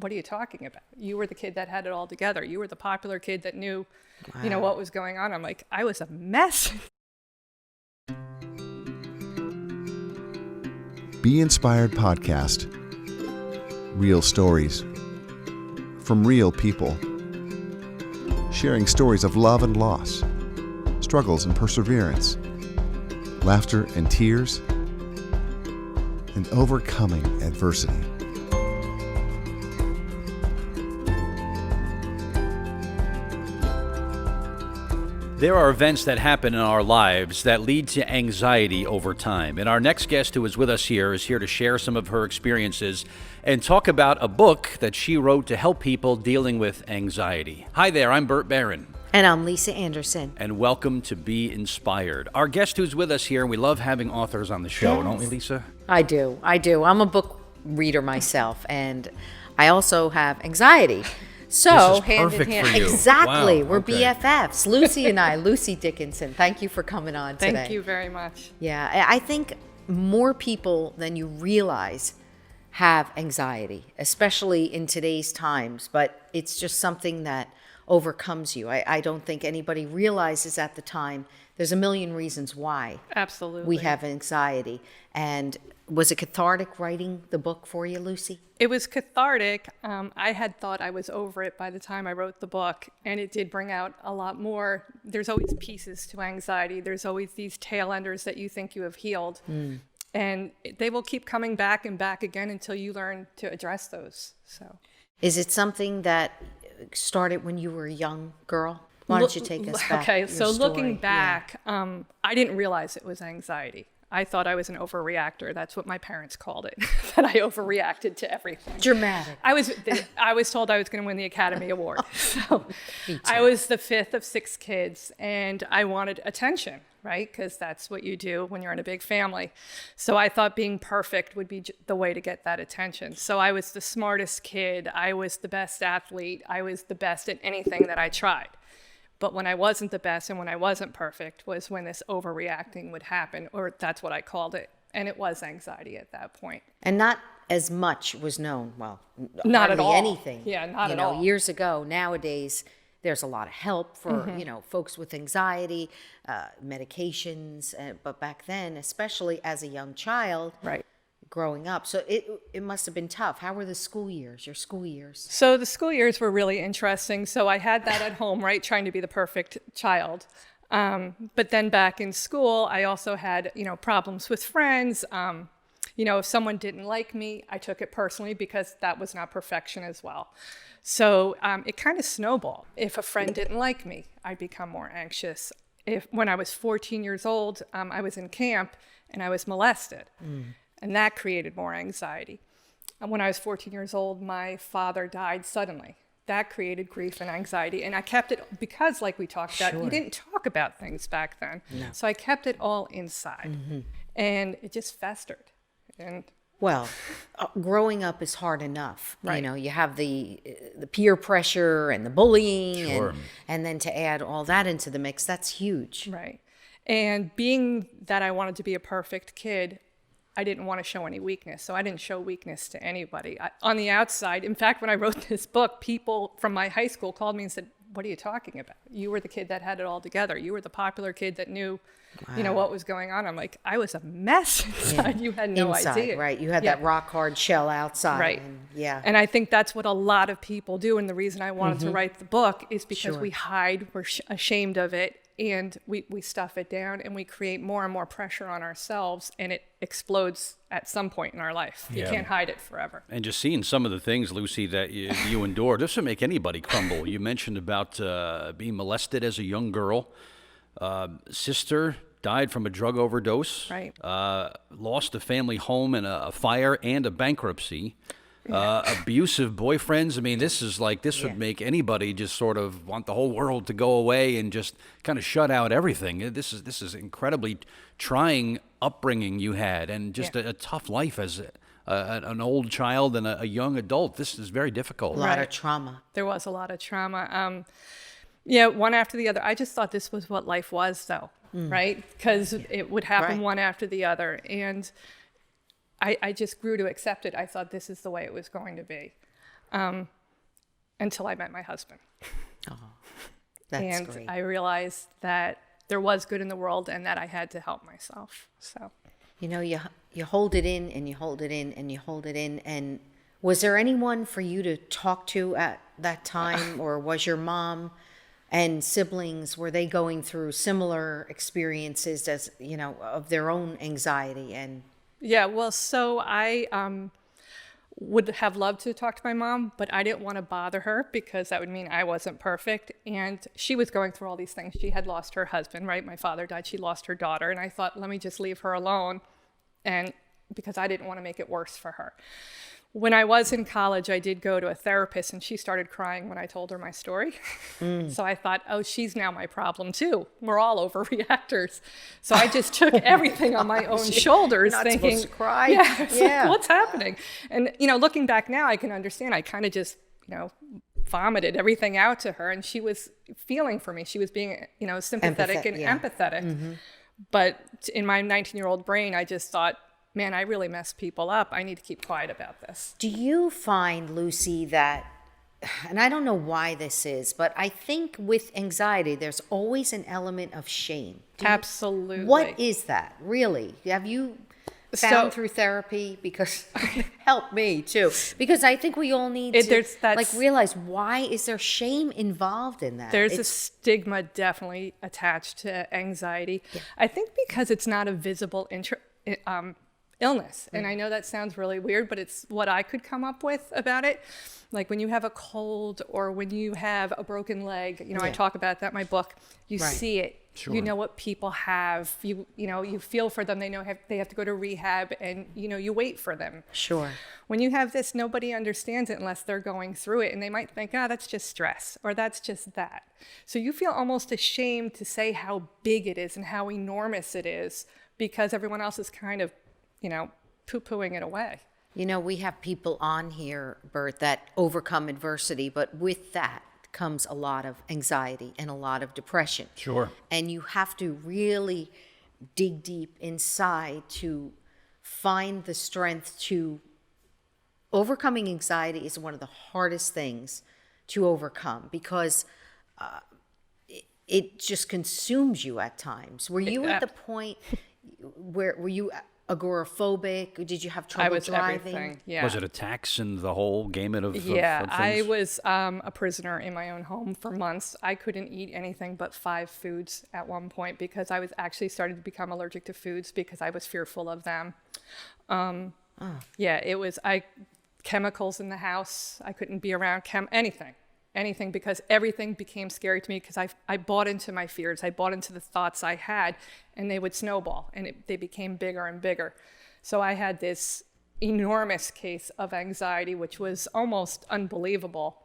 what are you talking about? You were the kid that had it all together. You were the popular kid that knew, what was going on. I'm like, I was a mess. Be Inspired Podcast. Real stories from real people. Sharing stories of love and loss, struggles and perseverance, laughter and tears, and overcoming adversity. There are events that happen in our lives that lead to anxiety over time. And our next guest who is with us here is here to share some of her experiences and talk about a book that she wrote to help people dealing with anxiety. Hi there, I'm Bert Barron. And I'm Lisa Anderson. And welcome to Be Inspired. Our guest who's with us here, and we love having authors on the show, Yes. don't we, Lisa? I do. I'm a book reader myself, and I also have anxiety. So, This is hand in perfect hand. for you. Exactly. Wow, We're okay. BFFs. Lucie and I, Lucie Dickenson. Thank you for coming on today. Thank you very much. Yeah, I think more people than you realize have anxiety, especially in today's times, but it's just something that overcomes you. I don't think anybody realizes at the time. There's a million reasons why Absolutely. we have anxiety. And was it cathartic writing the book for you, Lucie? It was cathartic. I had thought I was over it by the time I wrote the book, and it did bring out a lot more. There's always pieces to anxiety. There's always these tail enders that you think you have healed. And they will keep coming back and back again until you learn to address those. So, Is it something that started when you were a young girl? Why don't you take us back? Okay, your so story? looking Yeah. back, I didn't realize it was anxiety. I thought I was an overreactor. That's what my parents called it, that I overreacted to everything. Dramatic. I was told I was going to win the Academy Award. So I was the fifth of six kids, and I wanted attention, right? Because that's what you do when you're in a big family. So I thought being perfect would be the way to get that attention. So I was the smartest kid. I was the best athlete. I was the best at anything that I tried. But when I wasn't the best and when I wasn't perfect was when this overreacting would happen, or that's what I called it. And it was anxiety at that point. And not as much was known. Well, Not at hardly all. anything. Yeah, not at all. Years ago, nowadays, there's a lot of help for, folks with anxiety, medications. But back then, especially as a young child, Right. growing up. So it must have been tough. How were the school years, your school years? So the school years were really interesting. So I had that at home, right, trying to be the perfect child. But then back in school, I also had, problems with friends. If someone didn't like me, I took it personally because that was not perfection as well. So it kind of snowballed. If a friend didn't like me, I'd become more anxious. When I was 14 years old, I was in camp and I was molested. And that created more anxiety. And when I was 14 years old, my father died suddenly. That created grief and anxiety. And I kept it because, like we talked about, you didn't talk about things back then. No. So I kept it all inside. And it just festered. And Well, growing up is hard enough. Right. You have the peer pressure and the bullying, Sure. and then to add all that into the mix, that's huge. right. And being that I wanted to be a perfect kid, I didn't want to show any weakness. So I didn't show weakness to anybody. On the outside, in fact, when I wrote this book, people from my high school called me and said, what are you talking about? You were the kid that had it all together. You were the popular kid that knew, what was going on. I'm like, I was a mess inside. You had no Inside, idea. right? You had that rock hard shell outside. Right. And, And I think that's what a lot of people do. And the reason I wanted to write the book is because Sure. we hide, we're ashamed of it, and we stuff it down and we create more and more pressure on ourselves, and it explodes at some point in our life. You Yeah. can't hide it forever. And just seeing some of the things, Lucie, that you endured, this would make anybody crumble. You mentioned about being molested as a young girl. Sister died from a drug overdose. Right. Lost a family home in a fire and a bankruptcy. Abusive boyfriends. I mean, this would make anybody just sort of want the whole world to go away and just kind of shut out everything. This is incredibly trying upbringing you had, and just a tough life as an old child and a young adult. This is very difficult. a lot of Right. trauma. There was a lot of trauma. One after the other. I just thought this was what life was, though, right? Because it would happen Right. one after the other. And I just grew to accept it. I thought this is the way it was going to be. until I met my husband. That's And great. I realized that there was good in the world and that I had to help myself. So You know, you hold it in and you hold it in and you hold it in. And was there anyone for you to talk to at that time, or was your mom and siblings, were they going through similar experiences as, you know, of their own anxiety? And yeah, well, so I would have loved to talk to my mom, but I didn't want to bother her because that would mean I wasn't perfect. And she was going through all these things. She had lost her husband, right? My father died. She lost her daughter. And I thought, let me just leave her alone. And because I didn't want to make it worse for her. When I was in college, I did go to a therapist, and she started crying when I told her my story. So I thought, oh, she's now my problem too. We're all overreactors. So I just took everything on my own shoulders, You're not thinking, supposed to cry. yeah, it's Yeah. like, what's happening? And, you know, looking back now, I can understand. I kind of just, you know, vomited everything out to her, and she was feeling for me. She was being, you know, sympathetic and empathetic. But in my 19-year-old brain, I just thought, man, I really mess people up. I need to keep quiet about this. do you find, Lucy, that, and I don't know why this is, but I think with anxiety, there's always an element of shame. Absolutely. What is that, really? Have you found through therapy? Because help me too. Because I think we all need to like realize, why is there shame involved in that? There's a stigma definitely attached to anxiety. Yeah. I think because it's not a visible illness. And I know that sounds really weird, but it's what I could come up with about it. Like when you have a cold or when you have a broken leg, you know, I talk about that in my book. You see it. Sure. You know what people have. You know, you feel for them. They know they have to go to rehab, and you know, you wait for them. Sure. When you have this, nobody understands it unless they're going through it, and they might think, that's just stress, or that's just that. So you feel almost ashamed to say how big it is and how enormous it is, because everyone else is kind of, you know, poo-pooing it away. You know, we have people on here, Bert, that overcome adversity, but with that comes a lot of anxiety and a lot of depression. Sure. And you have to really dig deep inside to find the strength to overcoming anxiety is one of the hardest things to overcome, because it just consumes you at times. Were you at the point where were you agoraphobic? Did you have trouble I was driving? everything. Yeah. Was it attacks and the whole gamut of Yeah, of I things? was a prisoner in my own home for months. I couldn't eat anything but 5 foods at one point because I was actually starting to become allergic to foods because I was fearful of them. Yeah, it was chemicals in the house. I couldn't be around anything, because everything became scary to me because I bought into my fears. I bought into the thoughts I had, and they would snowball, and they became bigger and bigger. So I had this enormous case of anxiety, which was almost unbelievable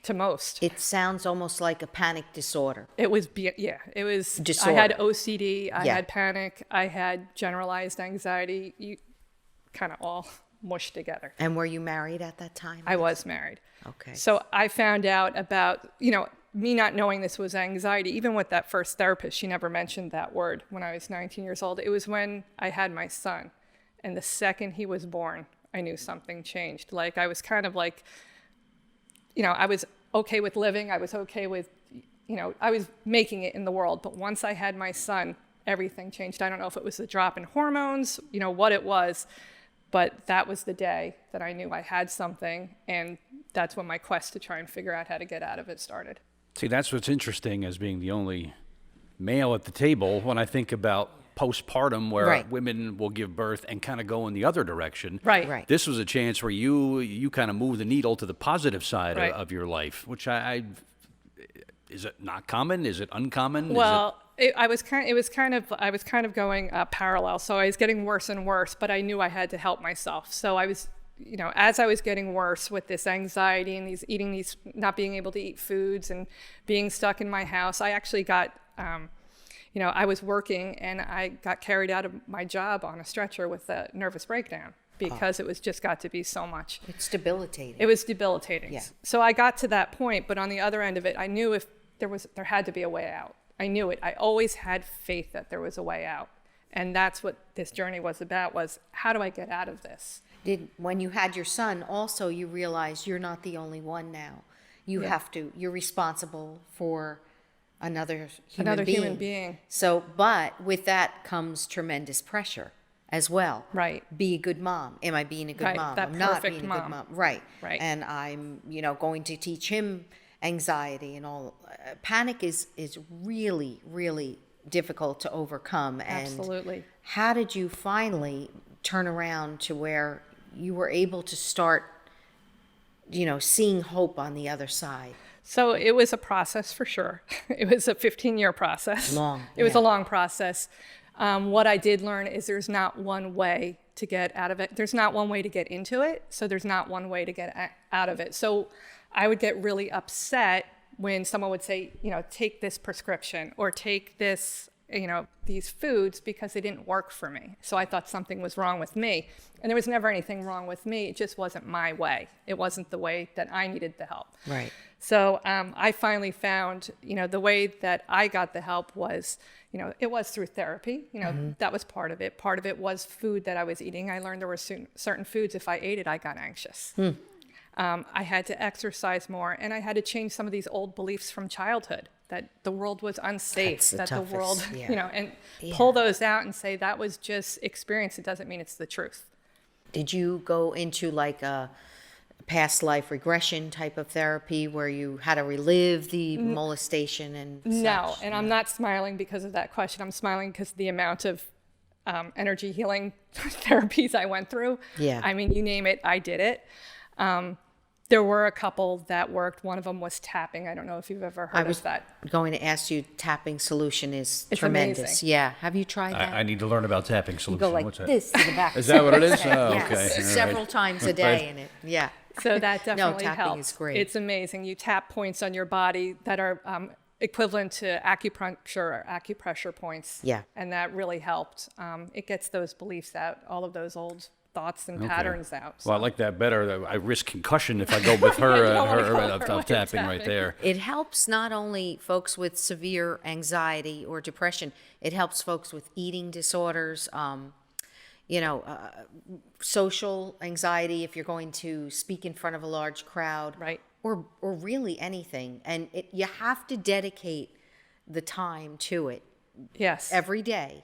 to most. It sounds almost like a panic disorder. It was disorder. I had OCD, I had panic, I had generalized anxiety, you kind of all mushed together. And were you married at that time? I was married. Okay. So I found out about, you know, me not knowing this was anxiety. Even with that first therapist, she never mentioned that word when I was 19 years old. It was when I had my son. And the second he was born, I knew something changed. Like, I was kind of like, you know, I was okay with living. I was okay with, you know, I was making it in the world. But once I had my son, everything changed. I don't know if it was the drop in hormones, you know, what it was. But that was the day that I knew I had something, and that's when my quest to try and figure out how to get out of it started. See, that's what's interesting as being the only male at the table when I think about postpartum, where women will give birth and kind of go in the other direction. Right. This was a chance where you kind of move the needle to the positive side of your life, which I is it not common? Is it uncommon? Well, I was kind of going parallel. So I was getting worse and worse, but I knew I had to help myself. So I was, you know, as I was getting worse with this anxiety and not being able to eat foods and being stuck in my house, I actually got, you know, I was working and I got carried out of my job on a stretcher with a nervous breakdown because it was just got to be so much. It's debilitating. It was debilitating. Yeah. So I got to that point, but on the other end of it, I knew if there had to be a way out. I knew it. I always had faith that there was a way out. And that's what this journey was about, was how do I get out of this? When you had your son, also you realized you're not the only one now. You're responsible for another human being. So, but with that comes tremendous pressure as well. Right. Be a good mom. Am I being a good mom? That I'm not perfect being a good mom. mom. Right. Right. And I'm, going to teach him anxiety and all. Panic is really, really difficult to overcome. And Absolutely. how did you finally turn around to where you were able to start, seeing hope on the other side? So it was a process for sure. It was a 15-year process. It was a long process. What I did learn is there's not one way to get out of it. There's not one way to get into it. So there's not one way to get out of it. So I would get really upset when someone would say, take this prescription or take this, these foods, because they didn't work for me. So I thought something was wrong with me. And there was never anything wrong with me. It just wasn't my way. It wasn't the way that I needed the help. Right. So I finally found, the way that I got the help was, it was through therapy. That was part of it. Part of it was food that I was eating. I learned there were certain foods, if I ate it, I got anxious. I had to exercise more, and I had to change some of these old beliefs from childhood, that the world was unsafe, the world, and pull those out and say that was just experience. It doesn't mean it's the truth. Did you go into like a past life regression type of therapy where you had to relive the molestation and such? No, and I'm not smiling because of that question. I'm smiling because of the amount of energy healing therapies I went through. Yeah. I mean, you name it, I did it. There were a couple that worked. One of them was tapping. I don't know if you've ever heard of that. Going to ask you, tapping solution is It's tremendous. amazing. Yeah. Have you tried that? I need to learn about tapping solution. You go like What's that? this to the back. Is that what it is? Oh, Yes. okay. All right. Several times a day in it. Yeah. So that definitely tapping helps. is great. It's amazing. You tap points on your body that are equivalent to acupuncture or acupressure points. Yeah. And that really helped. It gets those beliefs out, all of those old thoughts and patterns out. Well, I like that better. I risk concussion if I go with her, her tapping right there. It helps not only folks with severe anxiety or depression, it helps folks with eating disorders, social anxiety if you're going to speak in front of a large crowd. Right. Or really anything. And you have to dedicate the time to it Yes. every day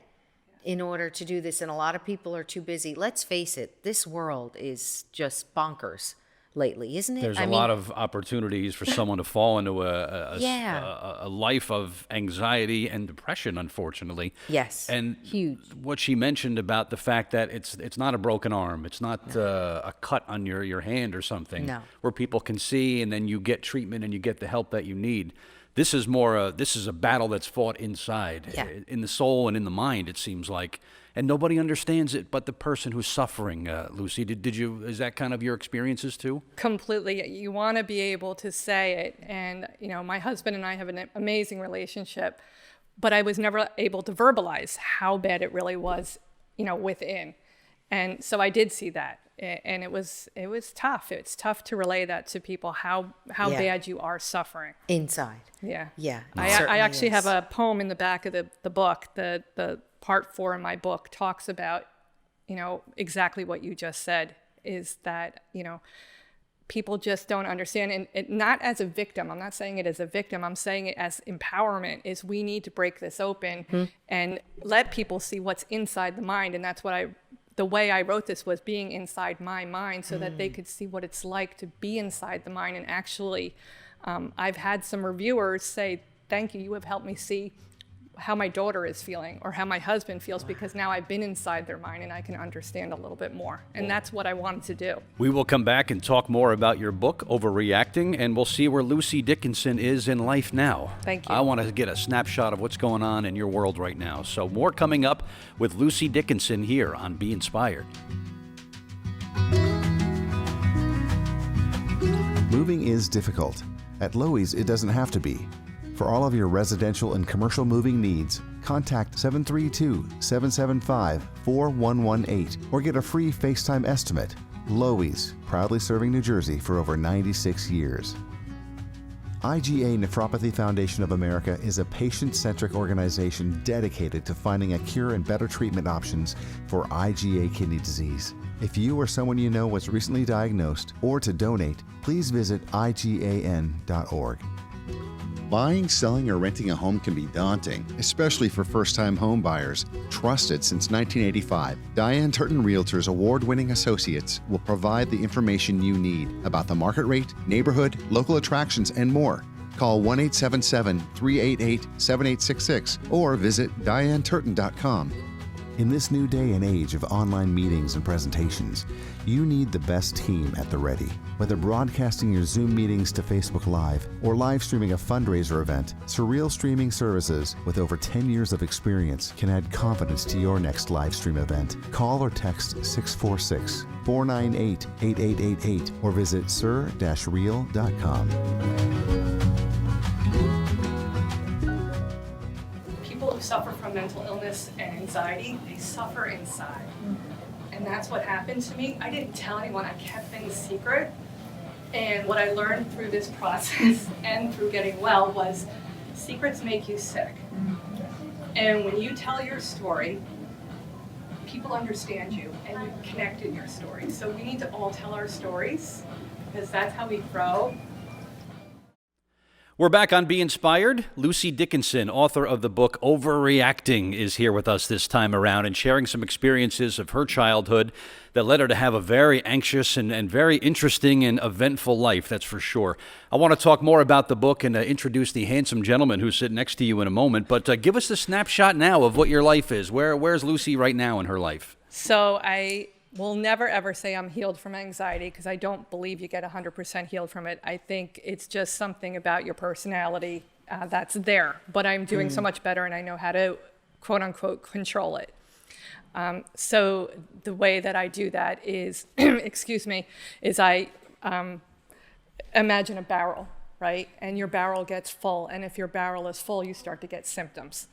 in order to do this. And a lot of people are too busy. Let's face it, this world is just bonkers lately, isn't it? There's a lot of opportunities for someone to fall into a life of anxiety and depression, unfortunately. Yes, And huge. what she mentioned about the fact that it's not a broken arm, it's not a cut on your hand or something, No. where people can see and then you get treatment and you get the help that you need. This is more this is a battle that's fought inside, in the soul and in the mind, it seems like. And nobody understands it but the person who's suffering. Lucie, is that kind of your experiences too? Completely. You want to be able to say it. And, my husband and I have an amazing relationship, but I was never able to verbalize how bad it really was, within. And so I did see that. And it was tough. It's tough to relay that to people, how bad you are suffering. Inside. Yeah. Yeah. I actually have a poem in the back of the book. The part 4 in my book talks about, exactly what you just said, is that, people just don't understand. And it, not as a victim. I'm not saying it as a victim. I'm saying it as empowerment, is we need to break this open and let people see what's inside the mind. And that's what the way I wrote this was being inside my mind so that they could see what it's like to be inside the mind. And actually, I've had some reviewers say, thank you, you have helped me see how my daughter is feeling or how my husband feels, because now I've been inside their mind and I can understand a little bit more. And that's what I wanted to do. We will come back and talk more about your book, Overreacting, and we'll see where Lucie Dickenson is in life now. Thank you. I want to get a snapshot of what's going on in your world right now. So more coming up with Lucie Dickenson here on Be Inspired. Moving is difficult. At Loews, it doesn't have to be. For all of your residential and commercial moving needs, contact 732-775-4118 or get a free FaceTime estimate. Loews, proudly serving New Jersey for over 96 years. IgA Nephropathy Foundation of America is a patient-centric organization dedicated to finding a cure and better treatment options for IgA kidney disease. If you or someone you know was recently diagnosed or to donate, please visit IGAN.org. Buying, selling, or renting a home can be daunting, especially for first-time home buyers. Trusted since 1985, Diane Turton Realtors award-winning associates will provide the information you need about the market rate, neighborhood, local attractions, and more. Call 1-877-388-7866 or visit dianeturton.com. In this new day and age of online meetings and presentations, you need the best team at the ready. Whether broadcasting your Zoom meetings to Facebook Live or live streaming a fundraiser event, Surreal Streaming Services, with over 10 years of experience, can add confidence to your next live stream event. Call or text 646-498-8888 or visit sur-real.com. People who suffer from mental illness and anxiety, they suffer inside. And that's what happened to me. I didn't tell anyone. I kept things secret. And what I learned through this process and through getting well was secrets make you sick. And when you tell your story, people understand you and you connect in your story. So we need to all tell our stories because that's how we grow. We're back on Be Inspired. Lucie Dickenson, author of the book Overreacting, is here with us this time around and sharing some experiences of her childhood that led her to have a very anxious and very interesting and eventful life, that's for sure. I want to talk more about the book and introduce the handsome gentleman who's sitting next to you in a moment, but give us a snapshot now of what your life is. Where's Lucie right now in her life? So I will never ever say I'm healed from anxiety because I don't believe you get 100% healed from it. I think it's just something about your personality that's there, but I'm doing so much better and I know how to quote unquote control it. So the way that I do that is, excuse me, is I imagine a barrel, right? And your barrel gets full, and if your barrel is full, you start to get symptoms.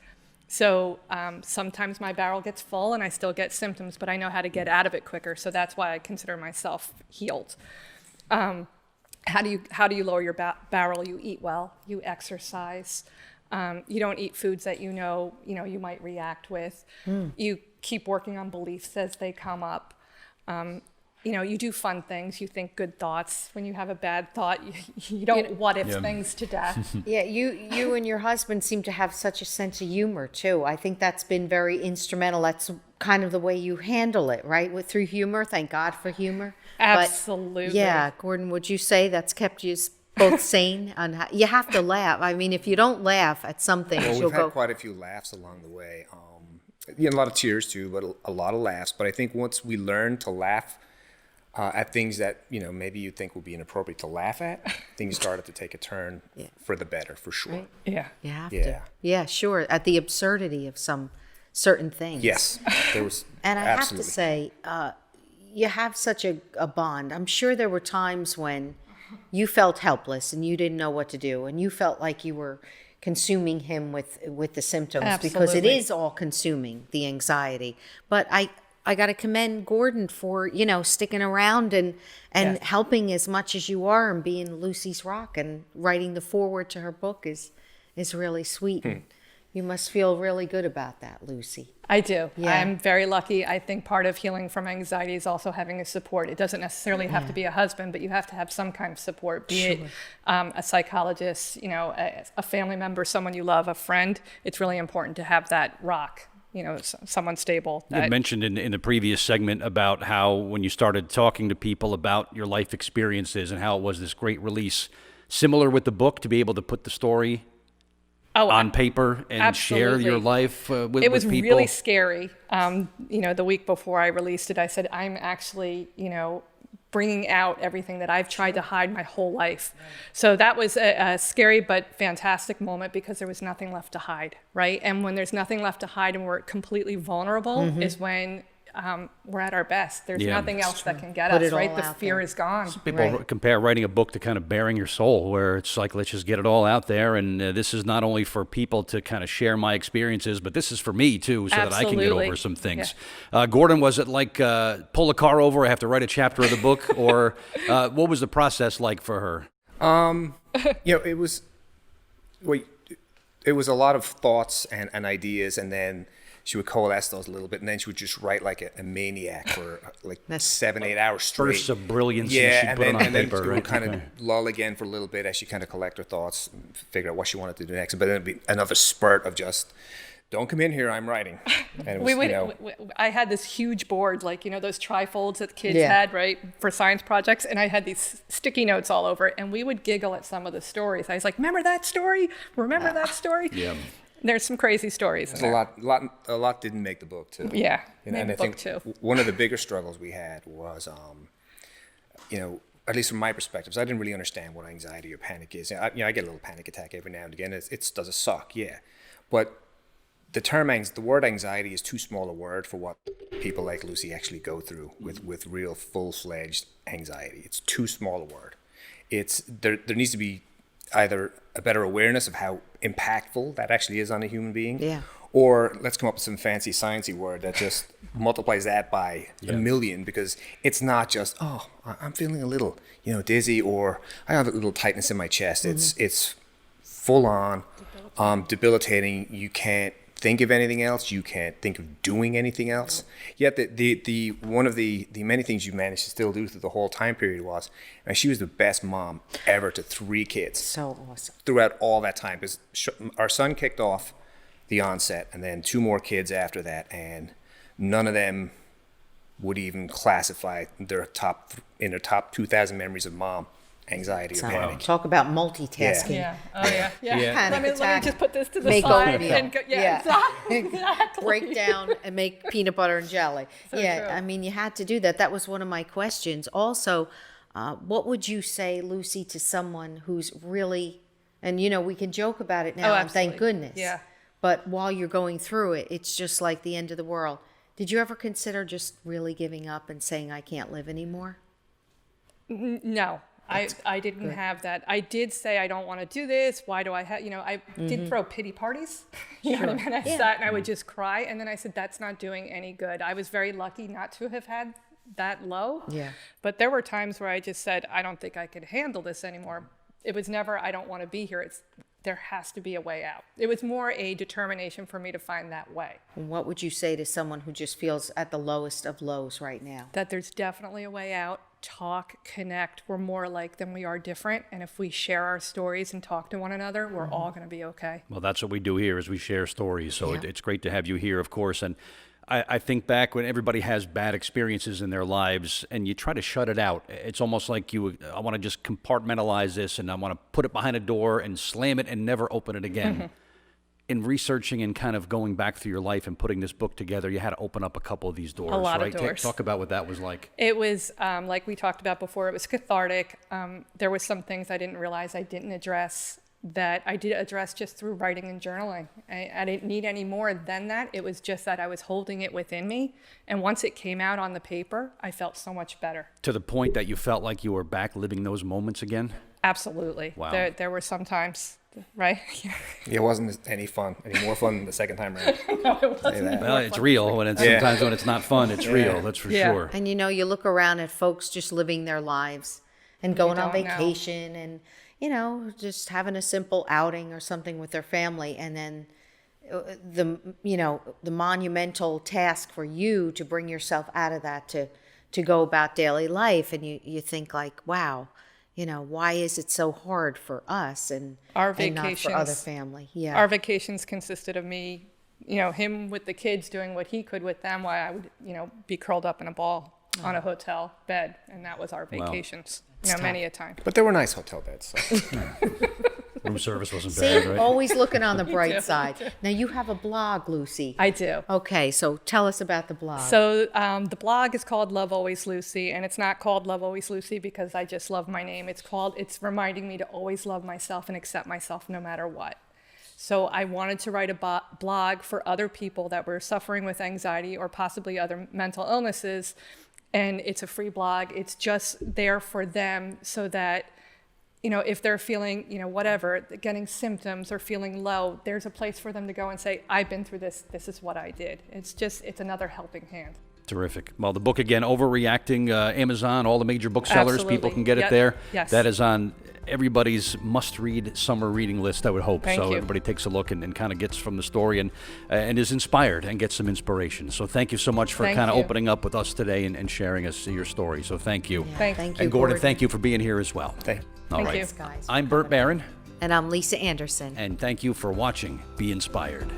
So sometimes my barrel gets full and I still get symptoms, but I know how to get out of it quicker. So that's why I consider myself healed. How do you lower your barrel? You eat well, you exercise. You don't eat foods that you know you might react with. You keep working on beliefs as they come up. You do fun things. You think good thoughts. When you have a bad thought, you don't what if things to death. Yeah, you and your husband seem to have such a sense of humor too. I think that's been very instrumental. That's kind of the way you handle it, right? Through humor. Thank God for humor. Absolutely. But, yeah, Gordon, would you say that's kept you both sane? You have to laugh. I mean, if you don't laugh at something, well, we've had quite a few laughs along the way. A lot of tears too, but a lot of laughs. But I think once we learn to laugh at things that maybe you think would be inappropriate to laugh at, things started to take a turn for the better, for sure. Right. Yeah. You have to. Yeah, sure. At the absurdity of some certain things. Yes, there was. And I absolutely. have to say, you have such a bond. I'm sure there were times when you felt helpless and you didn't know what to do, and you felt like you were consuming him with the symptoms. Absolutely. Because it is all consuming, the anxiety. But I got to commend Gordon for, sticking around and Yes. helping as much as you are and being Lucie's rock and writing the foreword to her book is really sweet. You must feel really good about that, Lucie. I do. Yeah. I'm very lucky. I think part of healing from anxiety is also having a support. It doesn't necessarily have to be a husband, but you have to have some kind of support, be it a psychologist, a family member, someone you love, a friend. It's really important to have that rock, someone stable. You mentioned in the previous segment about how when you started talking to people about your life experiences and how it was this great release, similar with the book, to be able to put the story on paper and share your life with people. It was really scary. The week before I released it, I said, I'm actually, bringing out everything that I've tried to hide my whole life. So that was a scary but fantastic moment because there was nothing left to hide, right? And when there's nothing left to hide and we're completely vulnerable is when we're at our best. There's nothing else that can get us, right? The fear is gone. People compare writing a book to kind of bearing your soul, where it's like, let's just get it all out there. And this is not only for people to kind of share my experiences, but this is for me too, so that I can get over some things. Yeah. Gordon, was it like pull a car over, I have to write a chapter of the book? Or what was the process like for her? It was, well, it was a lot of thoughts and ideas, and then she would coalesce those a little bit, and then she would just write like a maniac for like 7-8 hours straight. Bursts of brilliance, Yeah, and she put it on then paper, it right? would kind of lull again for a little bit as she kind of collect her thoughts, and figure out what she wanted to do next. But then it'd be another spurt of just, don't come in here, I'm writing. And it was, I had this huge board, like, those trifolds that kids Yeah. had, right, for science projects. And I had these sticky notes all over it. And we would giggle at some of the stories. I was like, remember that story? Remember that story? Yeah. There's some crazy stories in a there. lot didn't make the book too. Yeah, And made I the book think too. one of the bigger struggles we had was, at least from my perspective, I didn't really understand what anxiety or panic is. I get a little panic attack every now and again. Does it suck? Yeah. But the word anxiety is too small a word for what people like Lucie actually go through with real full-fledged anxiety. It's too small a word. There needs to be either a better awareness of how impactful that actually is on a human being, Yeah. or let's come up with some fancy sciencey word that just multiplies that by a million, because it's not just, oh, I'm feeling a little, dizzy, or I have a little tightness in my chest. It's full on, debilitating. You can't think of anything else. You can't think of doing anything else. Yet the one of the many things you managed to still do through the whole time period was, and she was the best mom ever to 3 kids. So awesome. Throughout all that time, because our son kicked off the onset, and then 2 more kids after that, and none of them would even classify their top 2,000 memories of mom anxiety or panic. Talk about multitasking. Yeah. Oh, yeah. Yeah. Panic Let me attack, just put this to the make side. oatmeal. And go, exactly. Break down and make peanut butter and jelly. So yeah, true. I mean, you had to do that. That was one of my questions. Also, what would you say, Lucie, to someone who's really, and we can joke about it now, and thank absolutely. goodness. Yeah. But while you're going through it, it's just like the end of the world. Did you ever consider just really giving up and saying, I can't live anymore? No, I didn't have that. I did say, I don't want to do this. Why do I have, I did throw pity parties. You know what I mean? I sat and I would just cry. And then I said, that's not doing any good. I was very lucky not to have had that low. Yeah. But there were times where I just said, I don't think I could handle this anymore. It was never, I don't want to be here. There has to be a way out. It was more a determination for me to find that way. And what would you say to someone who just feels at the lowest of lows right now? That there's definitely a way out. Talk, connect. We're more alike than we are different. And if we share our stories and talk to one another, we're all going to be okay. Well, that's what we do here, is we share stories. So Yeah. it's great to have you here, of course. And I think back when everybody has bad experiences in their lives and you try to shut it out. It's almost like I want to just compartmentalize this and I want to put it behind a door and slam it and never open it again. In researching and kind of going back through your life and putting this book together, you had to open up a couple of these doors, A lot of right? doors. Talk about what that was like. It was, like we talked about before, it was cathartic. There was some things I didn't realize I didn't address that I did address just through writing and journaling. I didn't need any more than that. It was just that I was holding it within me. And once it came out on the paper, I felt so much better. To the point that you felt like you were back living those moments again? Absolutely. Wow. There were some times, right? It wasn't any more fun than the second time around. No, it wasn't. Well, it's real. And sometimes when it's not fun, it's real. That's for Yeah. sure. And you look around at folks just living their lives and going on don't know. vacation and, just having a simple outing or something with their family. And then the monumental task for you to bring yourself out of that to go about daily life. And you think like, wow, why is it so hard for us and Our and not for vacations- other family? Yeah. Our vacations consisted of me, him with the kids doing what he could with them while I would, be curled up in a ball on a hotel bed. And that was our vacations, many a time. But there were nice hotel beds. So. Room service wasn't See, bad, right? always looking on the bright side. Now you have a blog, Lucie. I do. Okay, so tell us about the blog. So the blog is called Love Always Lucie, and it's not called Love Always Lucie because I just love my name. It's reminding me to always love myself and accept myself no matter what. So I wanted to write a blog for other people that were suffering with anxiety or possibly other mental illnesses, and it's a free blog. It's just there for them so that, if they're feeling, whatever, getting symptoms or feeling low, there's a place for them to go and say, I've been through this. This is what I did. It's another helping hand. Terrific. Well, the book again, Overreacting, Amazon, all the major booksellers, Absolutely. people can get it Yep. there. Yes. That is on everybody's must-read summer reading list, I would hope. Thank So you. everybody takes a look and kind of gets from the story and is inspired and gets some inspiration. So thank you so much for Thank kind of you. opening up with us today and sharing us your story. So thank you. Thank Thank And you, Gordon, thank you for being here as well. All Thank right. you. guys. I'm Bert Barron, And I'm Lisa Anderson. and thank you for watching Be Inspired.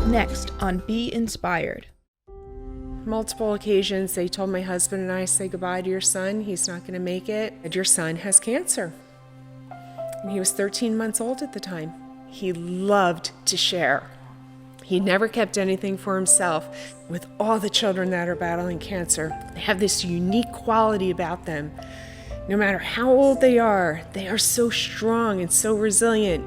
Next on Be Inspired. Multiple occasions, they told my husband and I, say goodbye to your son. He's not going to make it. And your son has cancer. And he was 13 months old at the time. He loved to share. He never kept anything for himself. With all the children that are battling cancer, they have this unique quality about them. No matter how old they are so strong and so resilient.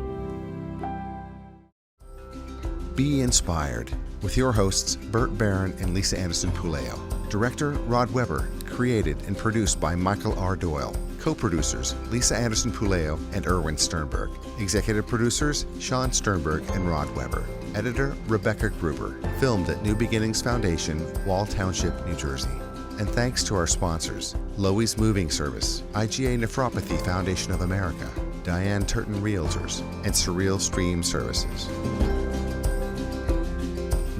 Be Inspired with your hosts Bert Barron and Lisa Anderson-Puleo. Director Rod Weber. Created and produced by Michael R. Doyle. Co-producers Lisa Anderson-Puleo and Irwin Sternberg. Executive producers Sean Sternberg and Rod Weber. Editor Rebecca Gruber. Filmed at New Beginnings Foundation, Wall Township, New Jersey. And thanks to our sponsors, Loewy's Moving Service, IGA Nephropathy Foundation of America, Diane Turton Realtors, and Surreal Stream Services.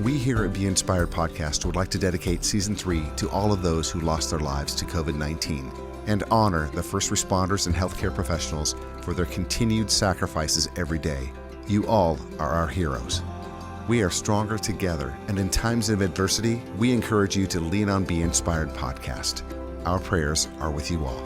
We here at Be Inspired Podcast would like to dedicate Season 3 to all of those who lost their lives to COVID-19 and honor the first responders and healthcare professionals for their continued sacrifices every day. You all are our heroes. We are stronger together, and in times of adversity, we encourage you to lean on Be Inspired Podcast. Our prayers are with you all.